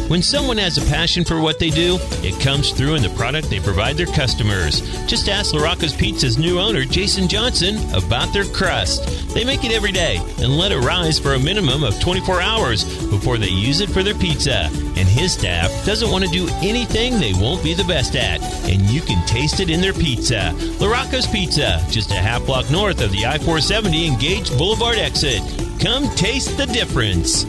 When someone has a passion for what they do, it comes through in the product they provide their customers. Just ask LaRocco's Pizza's new owner, Jason Johnson, about their crust. They make it every day and let it rise for a minimum of 24 hours before they use it for their pizza. And his staff doesn't want to do anything they won't be the best at. And you can taste it in their pizza. LaRocco's Pizza, just a half block north of the I-470 Engage Boulevard exit. Come taste the difference.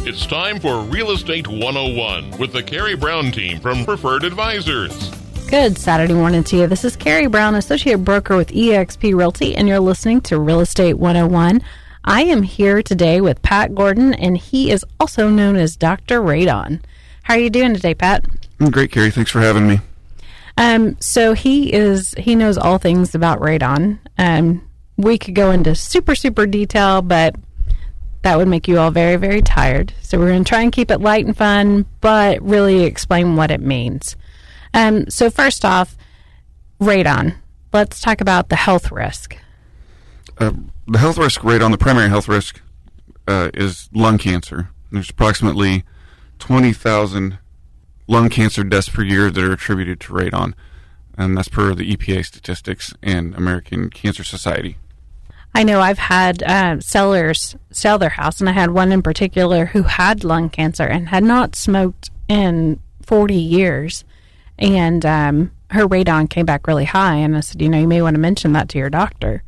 It's time for Real Estate 101 with the Karey Brown team from Preferred Advisors. Good Saturday morning to you. This is Karey Brown, Associate Broker with eXp Realty, and you're listening to Real Estate 101. I am here today with Pat Gordon, and he is also known as Dr. Radon. How are you doing today, Pat? I'm great, Karey. Thanks for having me. So he knows all things about radon. We could go into super detail, but that would make you all very, very tired. So we're going to try and keep it light and fun, but really explain what it means. So first off, radon. Let's talk about the health risk. The health risk radon, the primary health risk, is lung cancer. There's approximately 20,000 lung cancer deaths per year that are attributed to radon. And that's per the EPA statistics and American Cancer Society. I know I've had sellers sell their house, and I had one in particular who had lung cancer and had not smoked in 40 years. And her radon came back really high. And I said, you may want to mention that to your doctor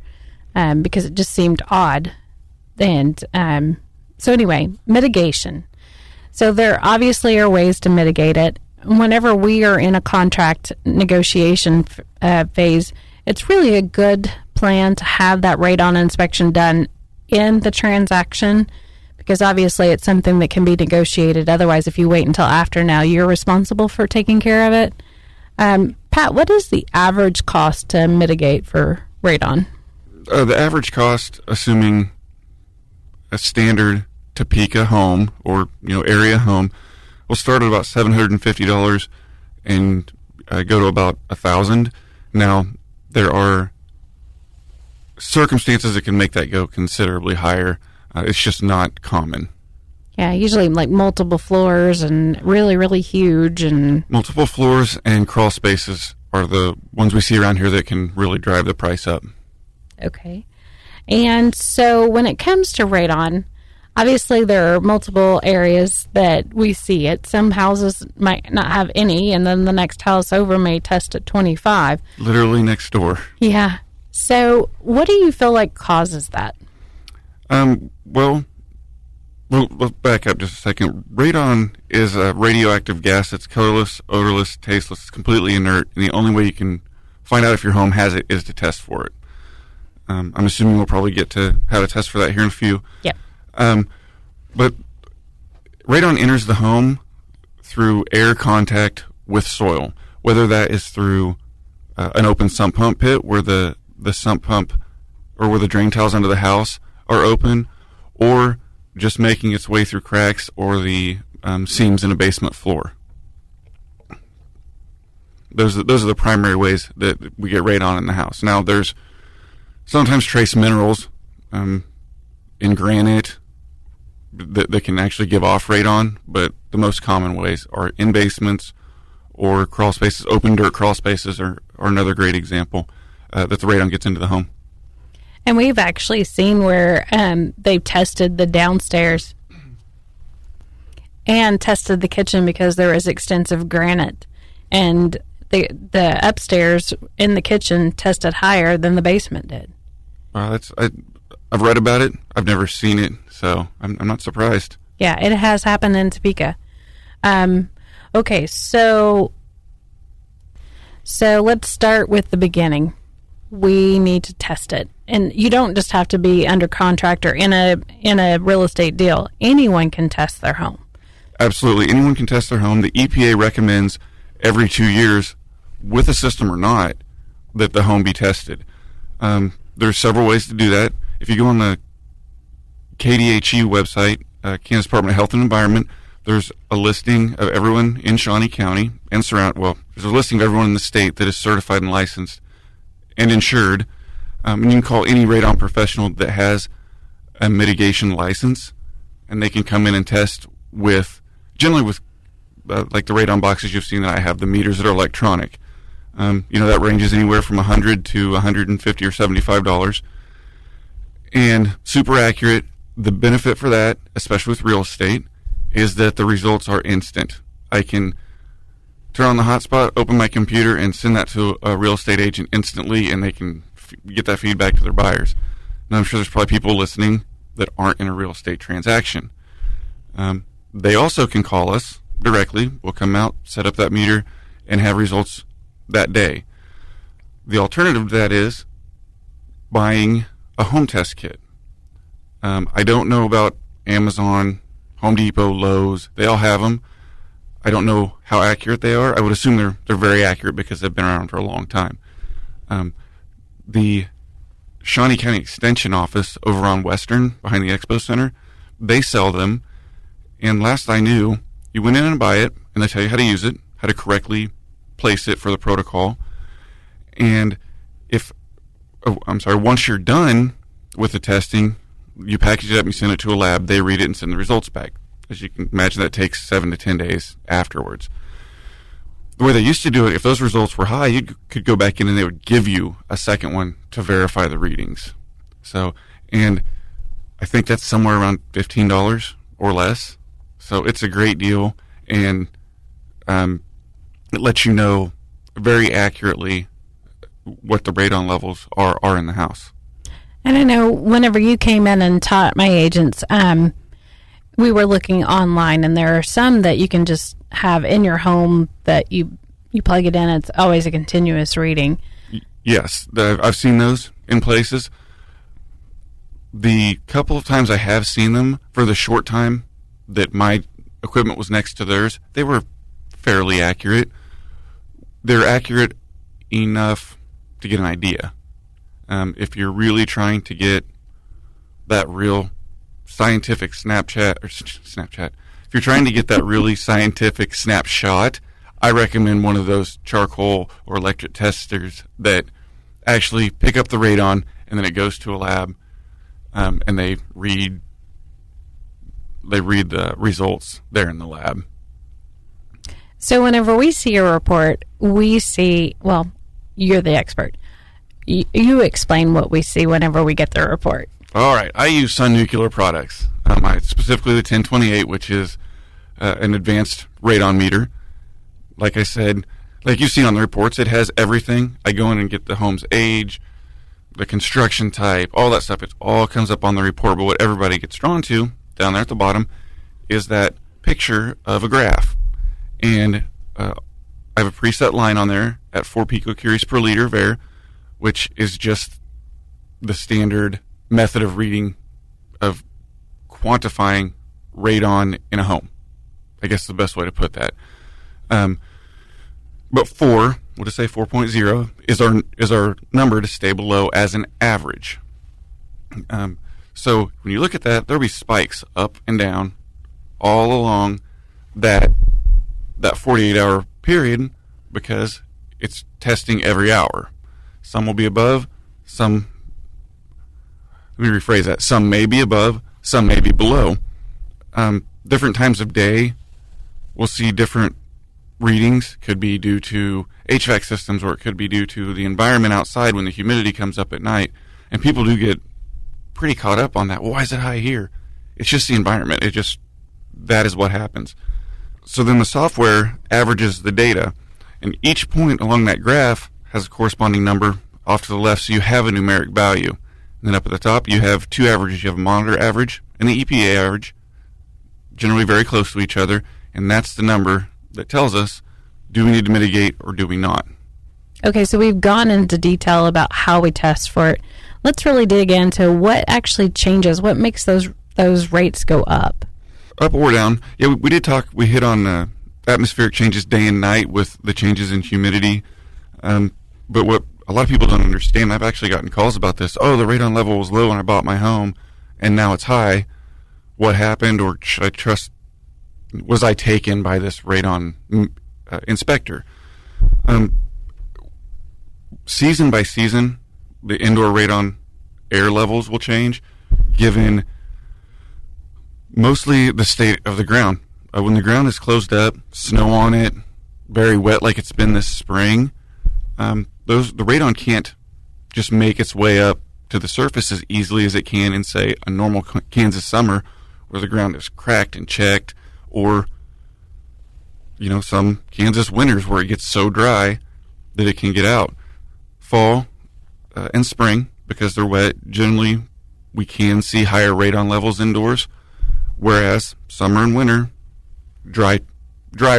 because it just seemed odd. And so anyway, mitigation. So there obviously are ways to mitigate it. Whenever we are in a contract negotiation phase, it's really a good plan to have that radon inspection done in the transaction because obviously it's something that can be negotiated. Otherwise, if you wait until after now, you're responsible for taking care of it. Pat, what is the average cost to mitigate for radon? The average cost, assuming a standard Topeka home or area home, will start at about $750 and go to about $1,000. Now, there are circumstances that can make that go considerably higher. It's just not common. Yeah, usually like multiple floors and really, really huge. And multiple floors and crawl spaces are the ones we see around here that can really drive the price up. Okay. And so when it comes to radon, obviously there are multiple areas that we see it. Some houses might not have any, and then the next house over may test at 25. Literally next door. Yeah. So what do you feel like causes that? Well, let's back up just a second. Radon is a radioactive gas that's colorless, odorless, tasteless, it's completely inert, and the only way you can find out if your home has it is to test for it. I'm assuming we'll probably get to have a test for that here in a few. Yeah. But radon enters the home through air contact with soil, whether that is through an open sump pump pit where the sump pump or where the drain tiles under the house are open, or just making its way through cracks or the seams in a basement floor. Those are the primary ways that we get radon in the house. Now, there's sometimes trace minerals in granite that can actually give off radon, but the most common ways are in basements or crawl spaces. Open dirt crawl spaces are another great example that the radon gets into the home. And we've actually seen where they've tested the downstairs and tested the kitchen because there is extensive granite, and the upstairs in the kitchen tested higher than the basement did. I've read about it. I've never seen it, so I'm not surprised. Yeah, it has happened in Topeka. Okay, so let's start with the beginning. We need to test it. And you don't just have to be under contract or in a real estate deal. Anyone can test their home. Absolutely. Anyone can test their home. The EPA recommends every 2 years, with a system or not, that the home be tested. There's several ways to do that. If you go on the KDHE website, Kansas Department of Health and Environment, there's a listing of everyone in Shawnee County and there's a listing of everyone in the state that is certified and licensed and insured. And you can call any radon professional that has a mitigation license, and they can come in and test with generally with like the radon boxes you've seen that I have, the meters that are electronic. That ranges anywhere from $100 to $150 or $75, and super accurate. The benefit for that, especially with real estate, is that the results are instant. I can turn on the hotspot, open my computer, and send that to a real estate agent instantly, and they can get that feedback to their buyers. Now, I'm sure there's probably people listening that aren't in a real estate transaction. They also can call us directly. We'll come out, set up that meter, and have results that day. The alternative to that is buying a home test kit. I don't know about Amazon, Home Depot, Lowe's. They all have them. I don't know how accurate they are. I would assume they're very accurate because they've been around for a long time. The Shawnee County Extension Office over on Western, behind the Expo Center, they sell them. And last I knew, you went in and buy it, and they tell you how to use it, how to correctly place it for the protocol. And once you're done with the testing, you package it up and you send it to a lab. They read it and send the results back. As you can imagine, that takes 7 to 10 days afterwards. The way they used to do it, if those results were high, you could go back in and they would give you a second one to verify the readings. And I think that's somewhere around $15 or less. So it's a great deal, and it lets you know very accurately what the radon levels are in the house. And I know whenever you came in and taught my agents, we were looking online, and there are some that you can just have in your home that you plug it in. It's always a continuous reading. Yes, I've seen those in places. The couple of times I have seen them, for the short time that my equipment was next to theirs, they were fairly accurate. They're accurate enough to get an idea. If you're really trying to get that real scientific Snapchat, if you're trying to get that really scientific snapshot, I recommend one of those charcoal or electric testers that actually pick up the radon, and then it goes to a lab, and they read the results there in the lab. So whenever we see a report, we see, well, you're the expert. You explain what we see whenever we get the report. All right. I use Sun Nuclear products, specifically the 1028, which is an advanced radon meter. Like I said, like you've seen on the reports, it has everything. I go in and get the home's age, the construction type, all that stuff. It all comes up on the report. But what everybody gets drawn to down there at the bottom is that picture of a graph. And I have a preset line on there at 4 picocuries per liter of air, which is just the standard method of reading, of quantifying radon in a home. I guess the best way to put that. But 4, we'll just say 4.0, is our number to stay below as an average. So when you look at that, there'll be spikes up and down all along that 48-hour period, because it's testing every hour. Some will be above, let me rephrase that. Some may be above, some may be below. Different times of day, we'll see different readings. Could be due to HVAC systems, or it could be due to the environment outside when the humidity comes up at night. And people do get pretty caught up on that. Well, why is it high here? It's just the environment. That is what happens. So then the software averages the data, and each point along that graph has a corresponding number off to the left, so you have a numeric value. And then up at the top, you have two averages. You have a monitor average and the EPA average, generally very close to each other, and that's the number that tells us, do we need to mitigate or do we not? Okay, so we've gone into detail about how we test for it. Let's really dig into what actually changes, what makes those rates go up. Up or down. Yeah, we did talk, we hit on atmospheric changes day and night with the changes in humidity. But what a lot of people don't understand, I've actually gotten calls about this. Oh, the radon level was low when I bought my home, and now it's high. What happened, or should I trust, was I taken by this radon inspector? Season by season, the indoor radon air levels will change, given mostly the state of the ground. when the ground is closed up, snow on it, very wet like it's been this spring, the radon can't just make its way up to the surface as easily as it can in, say, a normal Kansas summer where the ground is cracked and checked, or, some Kansas winters where it gets so dry that it can get out. Fall and spring, because they're wet, generally we can see higher radon levels indoors, whereas summer and winter, dry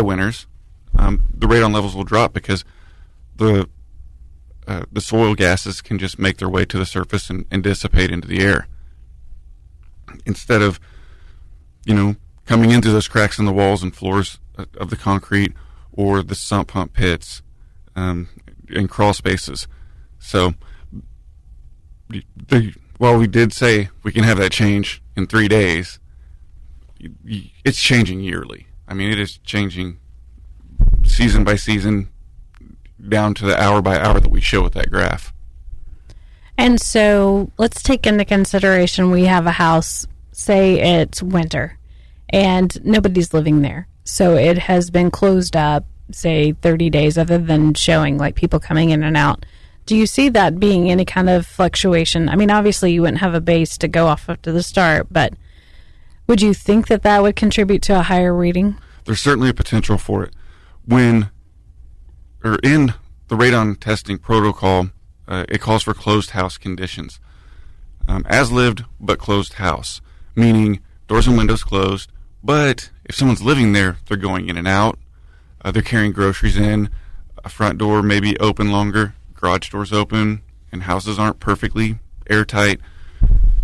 winters, the radon levels will drop because the soil gases can just make their way to the surface and dissipate into the air. Instead of, coming into those cracks in the walls and floors of the concrete or the sump pump pits and crawl spaces. So, while we did say we can have that change in 3 days, it's changing yearly. I mean, it is changing season by season, down to the hour by hour that we show with that graph. And so let's take into consideration we have a house, say it's winter, and nobody's living there. So it has been closed up, say 30 days, other than showing like people coming in and out. Do you see that being any kind of fluctuation? I mean, obviously you wouldn't have a base to go off of to the start, but would you think that would contribute to a higher reading? There's certainly a potential for it. In the radon testing protocol, it calls for closed house conditions. As lived, but closed house, meaning doors and windows closed, but if someone's living there, they're going in and out, they're carrying groceries in, a front door maybe open longer, garage doors open, and houses aren't perfectly airtight.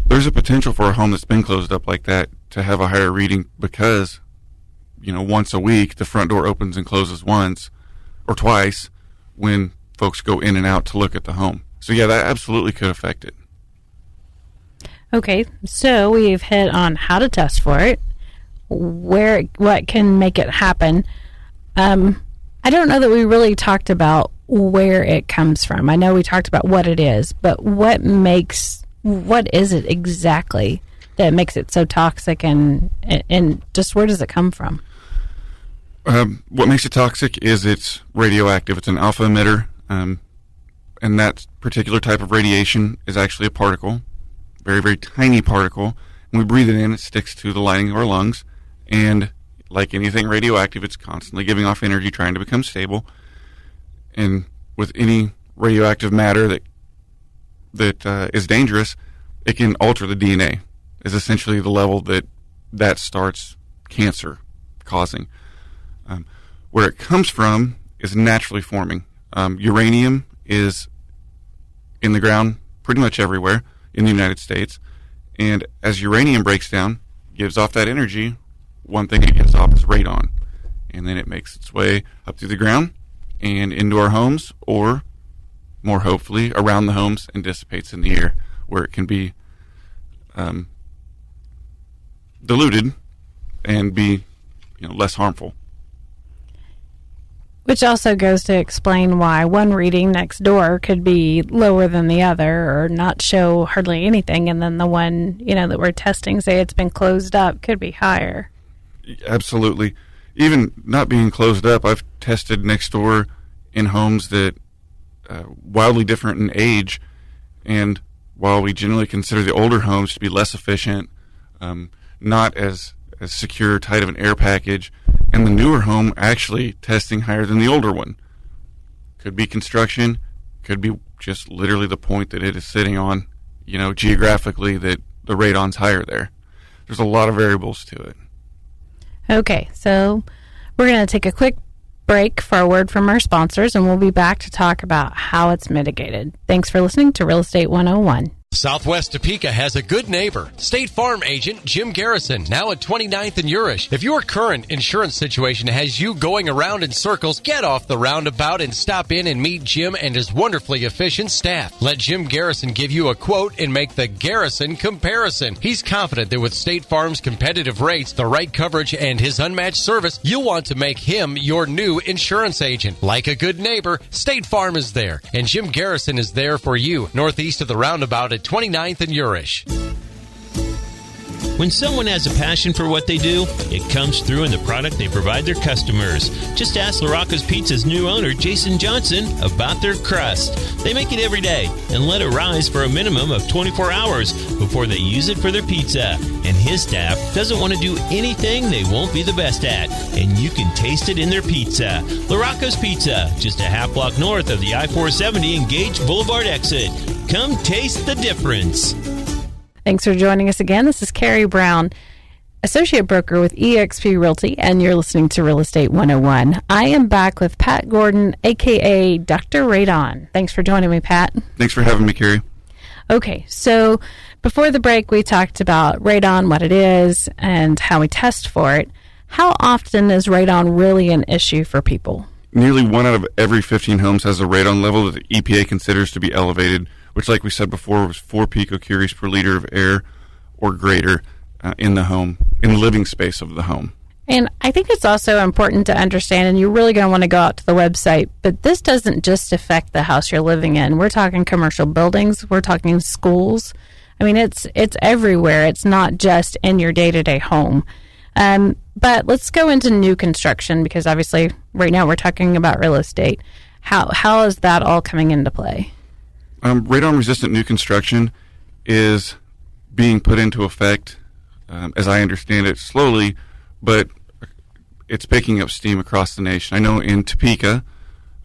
There's a potential for a home that's been closed up like that to have a higher reading because, once a week, the front door opens and closes once or twice when folks go in and out to look at the home. So yeah, that absolutely could affect it. Okay, so we've hit on how to test for it, what can make it happen. I don't know that we really talked about where it comes from. I know we talked about what it is, but what is it exactly that makes it so toxic, and just where does it come from? What makes it toxic is it's radioactive. It's an alpha emitter, and that particular type of radiation is actually a particle, very, very tiny particle. When we breathe it in, it sticks to the lining of our lungs, and like anything radioactive, it's constantly giving off energy, trying to become stable. And with any radioactive matter that is dangerous, it can alter the DNA, is essentially the level that starts cancer causing. Where it comes from is naturally forming. Uranium is in the ground pretty much everywhere in the United States, and as uranium breaks down, gives off that energy, one thing it gives off is radon, and then it makes its way up through the ground and into our homes, or more hopefully around the homes, and dissipates in the air where it can be diluted and be less harmful. Which also goes to explain why one reading next door could be lower than the other or not show hardly anything, and then the one that we're testing, say it's been closed up, could be higher. Absolutely. Even not being closed up, I've tested next door in homes that wildly different in age, and while we generally consider the older homes to be less efficient, not as secure, tight of an air package, and the newer home actually testing higher than the older one. Could be construction, could be just literally the point that it is sitting on, geographically, that the radon's higher there. There's a lot of variables to it. Okay, so we're going to take a quick break for a word from our sponsors, and we'll be back to talk about how it's mitigated. Thanks for listening to Real Estate 101. Southwest Topeka has a good neighbor. State Farm agent Jim Garrison, now at 29th and Urish. If your current insurance situation has you going around in circles, get off the roundabout and stop in and meet Jim and his wonderfully efficient staff. Let Jim Garrison give you a quote and make the Garrison comparison. He's confident that with State Farm's competitive rates, the right coverage, and his unmatched service, you'll want to make him your new insurance agent. Like a good neighbor, State Farm is there, and Jim Garrison is there for you, northeast of the roundabout at 29th and Urish. When someone has a passion for what they do, it comes through in the product they provide their customers. Just ask LaRocco's Pizza's new owner, Jason Johnson, about their crust. They make it every day and let it rise for a minimum of 24 hours before they use it for their pizza. And his staff doesn't want to do anything they won't be the best at, and you can taste it in their pizza. LaRocco's Pizza, just a half block north of the I-470 and Gage Boulevard exit. Come taste the difference. Thanks for joining us again. This is Karey Brown, Associate Broker with eXp Realty, and you're listening to Real Estate 101. I am back with Pat Gordon, a.k.a. Dr. Radon. Thanks for joining me, Pat. Thanks for having me, Karey. Okay, so before the break, we talked about radon, what it is, and how we test for it. How often is radon really an issue for people? Nearly 1 out of every 15 homes has a radon level that the EPA considers to be elevated, which, like we said before, was 4 picocuries per liter of air or greater in the home, in the living space of the home. And I think it's also important to understand, and you're really going to want to go out to the website, but this doesn't just affect the house you're living in. We're talking commercial buildings. We're talking schools. I mean, it's everywhere. It's not just in your day-to-day home. But let's go into new construction, because obviously right now we're talking about real estate. How is that all coming into play? Radon-resistant new construction is being put into effect, as I understand it, slowly, but it's picking up steam across the nation. I know in Topeka,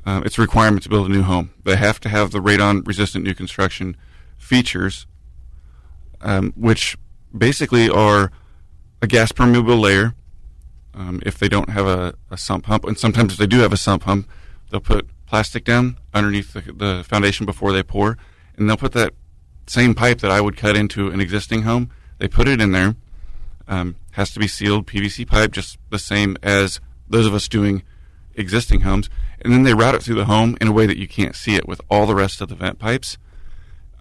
it's a requirement to build a new home. They have to have the radon-resistant new construction features, which basically are a gas permeable layer. If they don't have a sump pump, and sometimes if they do have a sump pump, they'll put plastic down underneath the foundation before they pour, and they'll put that same pipe that I would cut into an existing home. They put it in there. Has to be sealed PVC pipe, just the same as those of us doing existing homes, and then they route it through the home in a way that you can't see it with all the rest of the vent pipes.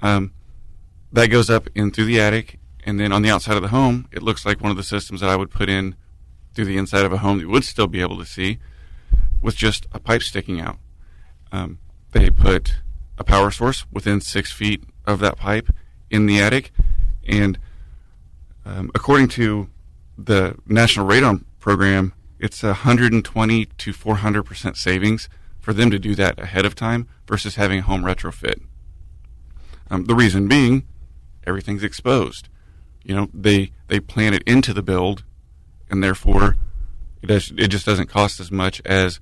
That goes up in through the attic, and then on the outside of the home, it looks like one of the systems that I would put in through the inside of a home that you would still be able to see with just a pipe sticking out. They put a power source within 6 feet of that pipe in the attic, and according to the National Radon Program, it's 120 to 400% savings for them to do that ahead of time versus having a home retrofit. The reason being, everything's exposed. You know, they plan it into the build, and therefore it just doesn't cost as much as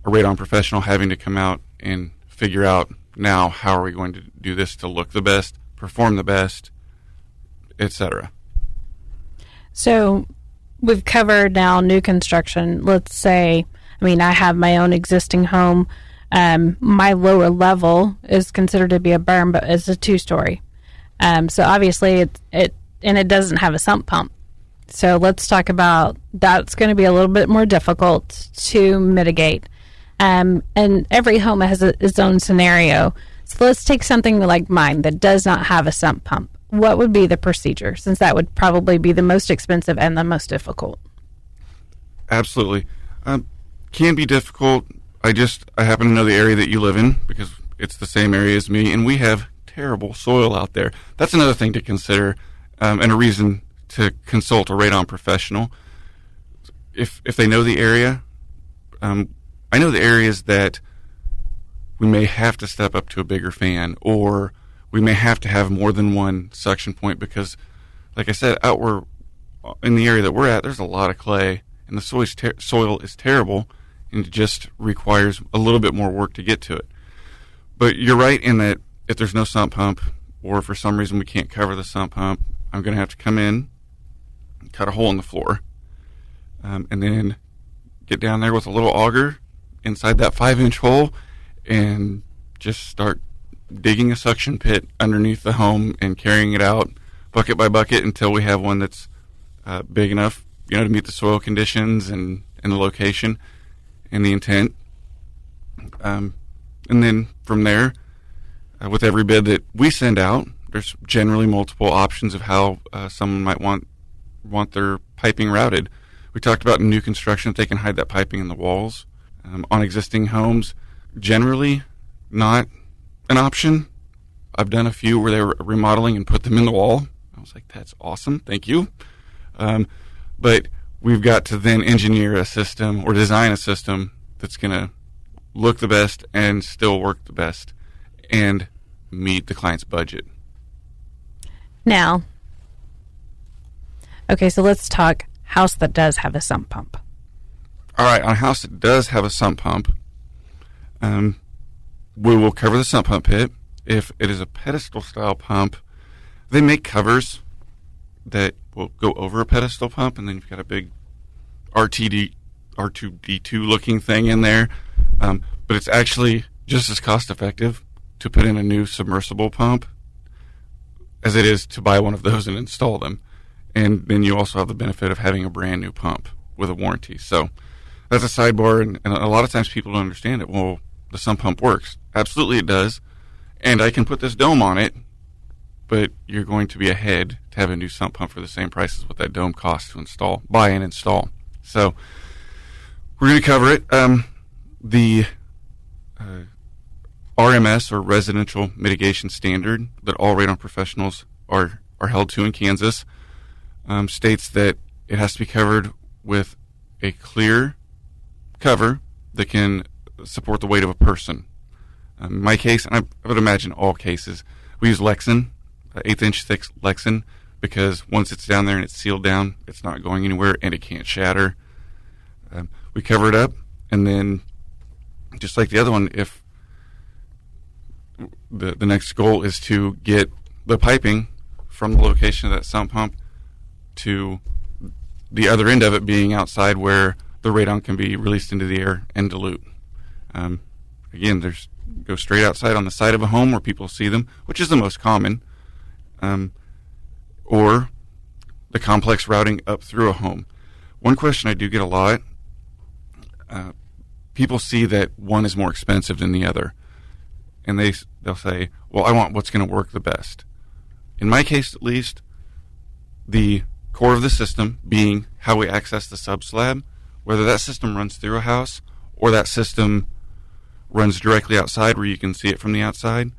a radon professional having to come out and figure out, now how are we going to do this to look the best, perform the best, etc. So we've covered now new construction. Let's say, I mean, I have my own existing home. My lower level is considered to be a berm, but it's a 2-story. So obviously it doesn't have a sump pump. So let's talk about that's going to be a little bit more difficult to mitigate. And every home has its own scenario. So let's take something like mine that does not have a sump pump. What would be the procedure, since that would probably be the most expensive and the most difficult? Absolutely. Can be difficult. I happen to know the area that you live in because it's the same area as me, and we have terrible soil out there. That's another thing to consider, and a reason to consult a radon professional. If they know the area, I know the areas that we may have to step up to a bigger fan, or we may have to have more than one suction point because, like I said, in the area that we're at, there's a lot of clay, and the soil is terrible, and it just requires a little bit more work to get to it. But you're right in that if there's no sump pump, or for some reason we can't cover the sump pump, I'm going to have to come in, cut a hole in the floor, and then get down there with a little auger inside that 5-inch hole and just start digging a suction pit underneath the home and carrying it out bucket by bucket until we have one that's big enough, to meet the soil conditions and the location and the intent. And then from there, with every bid that we send out, there's generally multiple options of how someone might want their piping routed. We talked about in new construction that they can hide that piping in the walls. On existing homes, generally not an option. I've done a few where they were remodeling and put them in the wall. was like, that's awesome. Thank you. But we've got to then engineer a system or design a system that's going to look the best and still work the best and meet the client's budget. Now, okay, so let's talk house that does have a sump pump. All right, on a house that does have a sump pump, we will cover the sump pump pit. If it is a pedestal-style pump, they make covers that will go over a pedestal pump, and then you've got a big R2D2 looking thing in there. But it's actually just as cost-effective to put in a new submersible pump as it is to buy one of those and install them. And then you also have the benefit of having a brand new pump with a warranty. So that's a sidebar, and a lot of times people don't understand it. Well, the sump pump works. Absolutely it does. And I can put this dome on it, but you're going to be ahead to have a new sump pump for the same price as what that dome costs to buy and install. So we're going to cover it. The RMS, or Residential Mitigation Standard, that all radon professionals are held to in Kansas, states that it has to be covered with a clear cover that can support the weight of a person. In my case, and I would imagine all cases, we use Lexan, 1/8-inch thick Lexan, because once it's down there and it's sealed down, it's not going anywhere and it can't shatter. We cover it up, and then just like the other one, if the next goal is to get the piping from the location of that sump pump to the other end of it being outside where the radon can be released into the air and dilute. Again, go straight outside on the side of a home where people see them, which is the most common, or the complex routing up through a home. One question I do get a lot, people see that one is more expensive than the other, and they'll say, well, I want what's going to work the best. In my case, at least, the core of the system being how we access the subslab, whether that system runs through a house or that system runs directly outside where you can see it from the outside,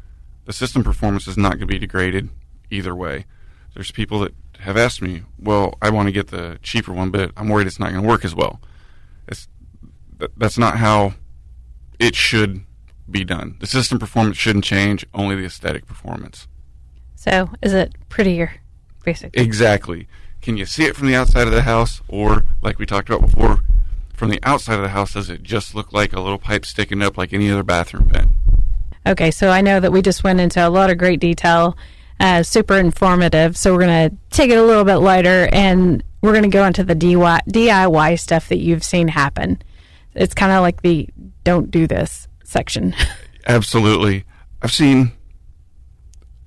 the system performance is not going to be degraded either way. There's people that have asked me, well, I want to get the cheaper one, but I'm worried it's not going to work as well. That's not how it should be done. The system performance shouldn't change, only the aesthetic performance. So, is it prettier, basically? Exactly. Can you see it from the outside of the house, or, like we talked about before, from the outside of the house, does it just look like a little pipe sticking up like any other bathroom vent? Okay, so I know that we just went into a lot of great detail, super informative, so we're going to take it a little bit lighter, and we're going to go into the DIY stuff that you've seen happen. It's kind of like the don't do this section. Absolutely. I've seen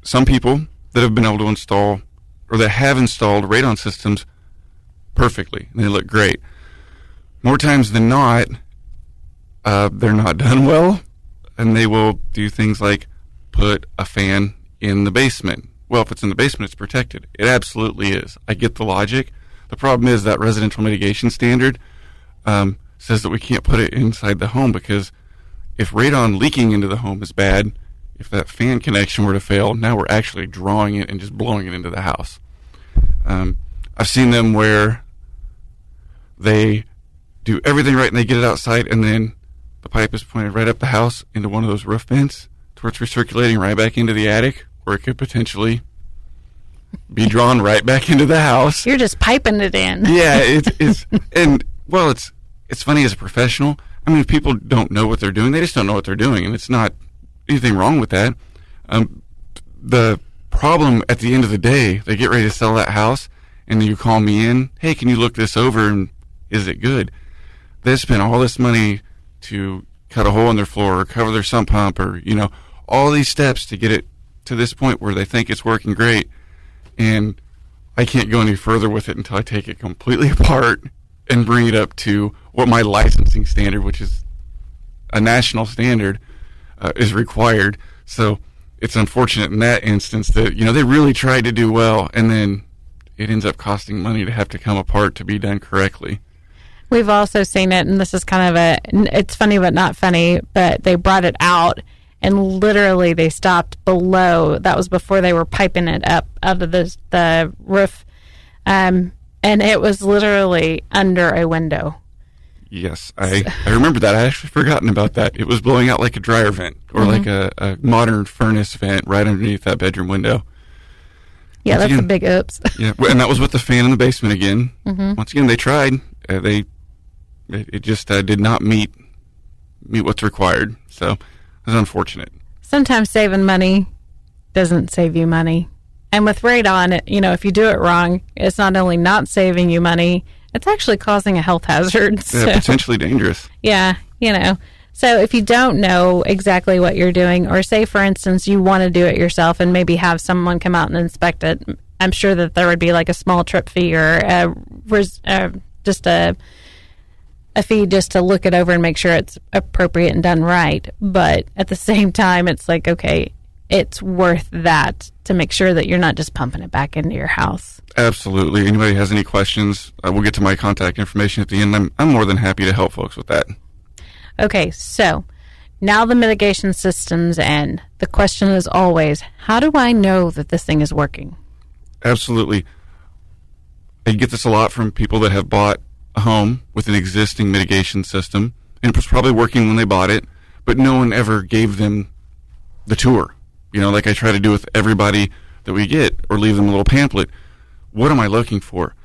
some people that have been able to install, or that have installed radon systems perfectly, and they look great. More times than not, they're not done well, and they will do things like put a fan in the basement. Well, if it's in the basement, it's protected. It absolutely is. I get the logic. The problem is that residential mitigation standard says that we can't put it inside the home, because if radon leaking into the home is bad, if that fan connection were to fail, now we're actually drawing it and just blowing it into the house. I've seen them where they do everything right and they get it outside, and then the pipe is pointed right up the house into one of those roof vents to where it's recirculating right back into the attic, where it could potentially be drawn right back into the house. You're just piping it in. Yeah, it's and well, it's funny as a professional. I mean, if people don't know what they're doing, they just don't know what they're doing, and it's not anything wrong with that. The problem at the end of the day, they get ready to sell that house, and you call me in, hey, can you look this over, and is it good? They spent all this money to cut a hole in their floor or cover their sump pump, or, all these steps to get it to this point where they think it's working great, and I can't go any further with it until I take it completely apart and bring it up to what my licensing standard, which is a national standard, is required. So it's unfortunate in that instance that, they really tried to do well, and then it ends up costing money to have to come apart to be done correctly. We've also seen it, and this is kind of it's funny but not funny, but they brought it out, and literally they stopped below. That was before they were piping it up out of the roof, and it was literally under a window. Yes, I remember that. I actually forgotten about that. It was blowing out like a dryer vent or like a modern furnace vent right underneath that bedroom window. Yeah, that's a big oops. Yeah, and that was with the fan in the basement again. Once again, they tried. It just did not meet what's required. So it was unfortunate. Sometimes saving money doesn't save you money. And with radon, if you do it wrong, it's not only not saving you money, it's actually causing a health hazard. So, yeah, potentially dangerous. Yeah, So if you don't know exactly what you're doing, or say, for instance, you want to do it yourself and maybe have someone come out and inspect it, I'm sure that there would be like a small trip fee or just a fee just to look it over and make sure it's appropriate and done right. But at the same time, it's like, okay, it's worth that to make sure that you're not just pumping it back into your house. Absolutely. Anybody has any questions, we'll get to my contact information at the end. I'm more than happy to help folks with that. Okay, so now the mitigation system's in. The question is always, how do I know that this thing is working? Absolutely. I get this a lot from people that have bought a home with an existing mitigation system, and it was probably working when they bought it, but no one ever gave them the tour. Like I try to do with everybody that we get, or leave them a little pamphlet. What am I looking for?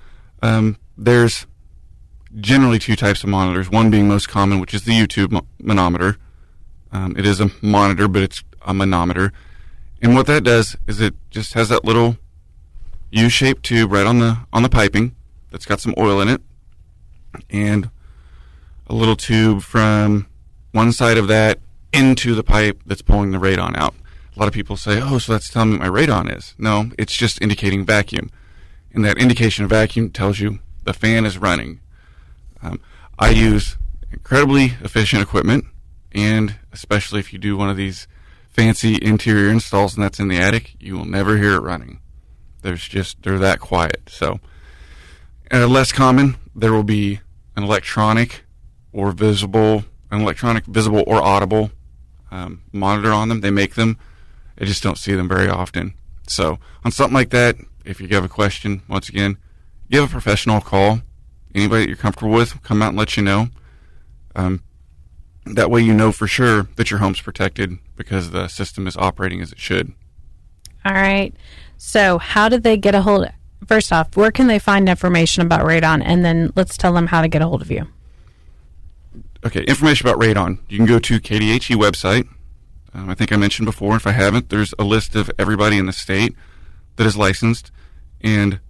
There's generally two types of monitors, one being most common, which is the YouTube manometer. It is a monitor, but it's a manometer. And what that does is it just has that little U-shaped tube right on the piping that's got some oil in it, and a little tube from one side of that into the pipe that's pulling the radon out. A lot of people say, oh, so that's telling me what my radon is. No, it's just indicating vacuum. And that indication of vacuum tells you the fan is running. I use incredibly efficient equipment, and especially if you do one of these fancy interior installs and that's in the attic, you will never hear it running. They're that quiet. So, less common, there will be an electronic, visible or audible monitor on them. They make them. I just don't see them very often. So on something like that, if you have a question, once again, give a professional a call. Anybody that you're comfortable with, come out and let you know. That way you know for sure that your home's protected because the system is operating as it should. All right. So how did they get a hold? First off, where can they find information about radon? And then let's tell them how to get a hold of you. Okay, information about radon. You can go to KDHE website. I think I mentioned before. If I haven't, there's a list of everybody in the state that is licensed. And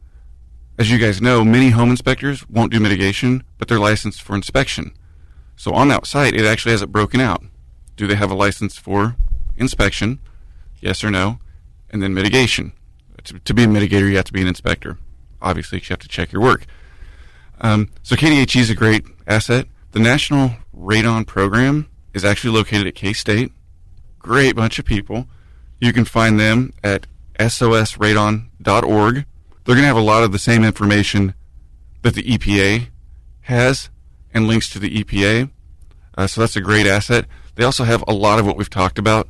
as you guys know, many home inspectors won't do mitigation, but they're licensed for inspection. So on that site, it actually has it broken out. Do they have a license for inspection? Yes or no? And then mitigation. To be a mitigator, you have to be an inspector. Obviously, you have to check your work. So KDHE is a great asset. The National Radon Program is actually located at K-State. Great bunch of people. You can find them at sosradon.org. They're going to have a lot of the same information that the EPA has and links to the EPA. So that's a great asset. They also have a lot of what we've talked about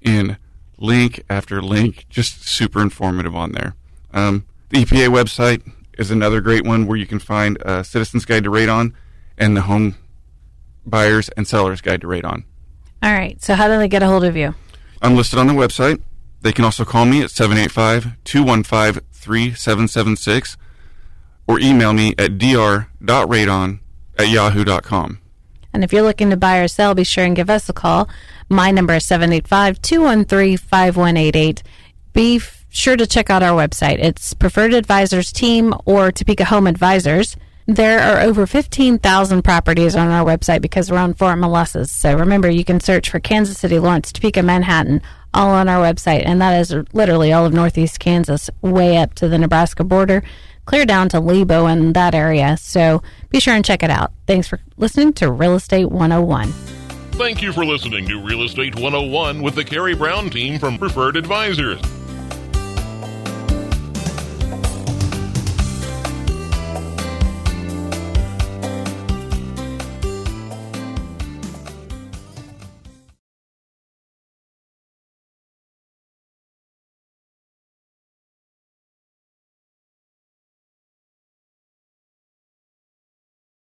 in link after link, just super informative on there. The EPA website is another great one where you can find a Citizen's Guide to Radon and the Home Buyers and Sellers Guide to Radon. All right. So how do they get a hold of you? I'm listed on the website. They can also call me at 785-215-3776 or email me at dr.radon@yahoo.com. And if you're looking to buy or sell, be sure and give us a call. My number is 785-213-5188. Be sure to check out our website. It's Preferred Advisors Team or Topeka Home Advisors. There are over 15,000 properties on our website because we're on Fort Molasses. So remember, you can search for Kansas City, Lawrence, Topeka, Manhattan, all on our website. And that is literally all of northeast Kansas, way up to the Nebraska border, clear down to Lebo and that area. So be sure and check it out. Thanks for listening to Real Estate 101. Thank you for listening to Real Estate 101 with the Karey Brown team from Preferred Advisors.